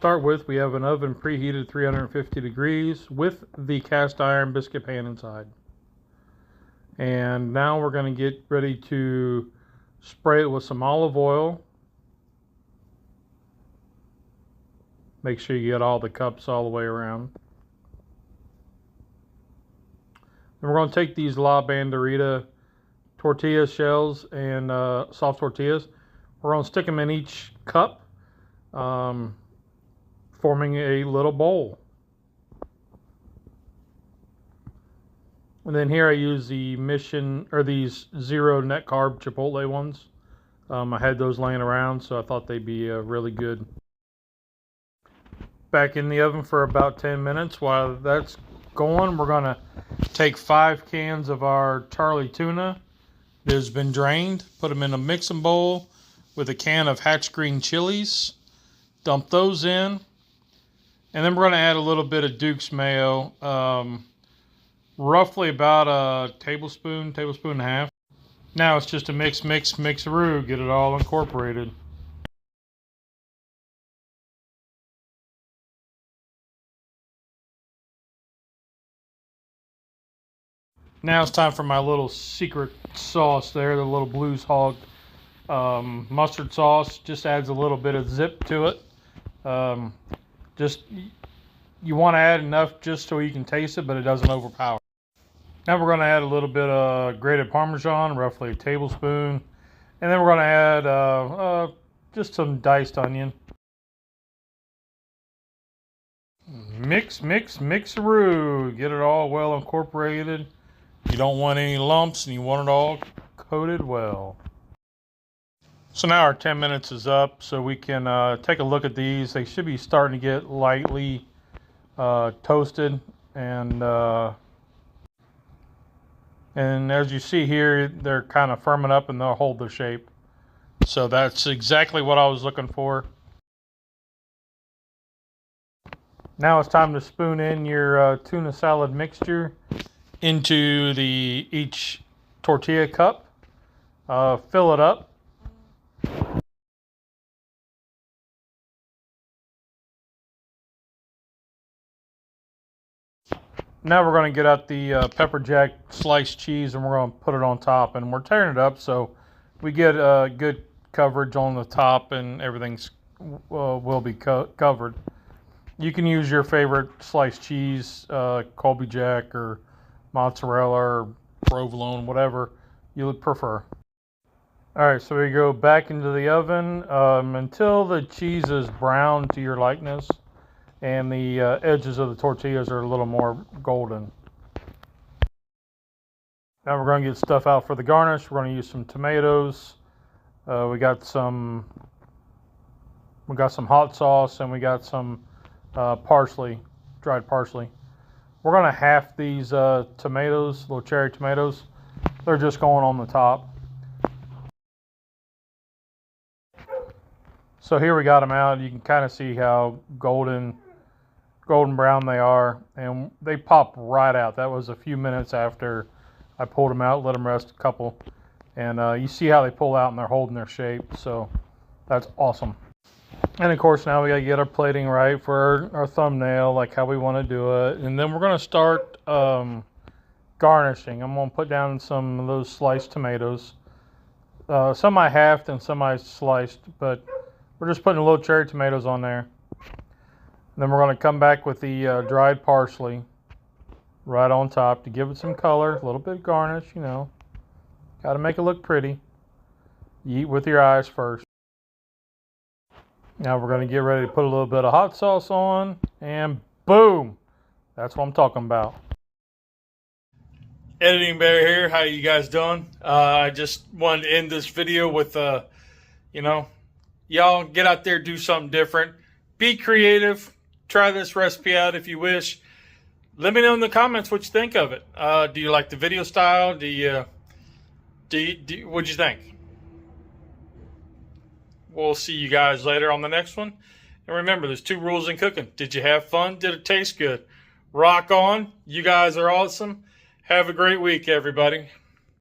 start with, we have an oven preheated 350 degrees with the cast iron biscuit pan inside. And now we're going to get ready to spray it with some olive oil. Make sure you get all the cups all the way around. And we're going to take these La Banderita tortilla shells and soft tortillas. We're going to stick them in each cup, forming a little bowl. And then here I use the these zero net carb Chipotle ones. I had those laying around, so I thought they'd be really good. Back in the oven for about 10 minutes. While that's going, we're going to take 5 cans of our Charlie tuna that has been drained, put them in a mixing bowl with a can of Hatch green chilies, dump those in, and then we're going to add a little bit of Duke's mayo, roughly about a tablespoon and a half. Now it's just a mix-a-roo, get it all incorporated. Now it's time for my little secret sauce there, the little Blues Hog mustard sauce. Just adds a little bit of zip to it. You want to add enough just so you can taste it, but it doesn't overpower. Now we're going to add a little bit of grated Parmesan, roughly a tablespoon. And then we're going to add just some diced onion. Mix-a-roo. Get it all well incorporated. You don't want any lumps and you want it all coated well. So now our 10 minutes is up, so we can take a look at these. They should be starting to get lightly toasted, and as you see here, they're kind of firming up and they'll hold their shape. So that's exactly what I was looking for. Now it's time to spoon in your tuna salad mixture into each tortilla cup. Fill it up. Now we're going to get out the pepper jack sliced cheese and we're going to put it on top, and we're tearing it up so we get good coverage on the top and everything's will be covered. You can use your favorite sliced cheese, Colby Jack or mozzarella or provolone, whatever you would prefer. Alright, so we go back into the oven until the cheese is brown to your likeness and the edges of the tortillas are a little more golden. Now we're going to get stuff out for the garnish. We're going to use some tomatoes. We got some hot sauce, and we got some parsley, dried parsley. We're going to half these tomatoes, little cherry tomatoes. They're just going on the top. So here we got them out. You can kind of see how golden brown they are, and they pop right out. That was a few minutes after I pulled them out, let them rest a couple, and you see how they pull out and they're holding their shape. So that's awesome. And of course now we got to get our plating right for our thumbnail, like how we want to do it, and then we're going to start garnishing. I'm going to put down some of those sliced tomatoes. Some I halved and some I sliced, but we're just putting a little cherry tomatoes on there. And then we're going to come back with the dried parsley right on top to give it some color, a little bit of garnish, you know. Got to make it look pretty. You eat with your eyes first. Now we're going to get ready to put a little bit of hot sauce on, and boom! That's what I'm talking about. Editing Bear here. How you guys doing? I just wanted to end this video with, y'all get out there, do something different. Be creative. Try this recipe out if you wish. Let me know in the comments what you think of it. Do you like the video style? What'd you think? We'll see you guys later on the next one. And remember, there's 2 rules in cooking. Did you have fun? Did it taste good? Rock on. You guys are awesome. Have a great week, everybody.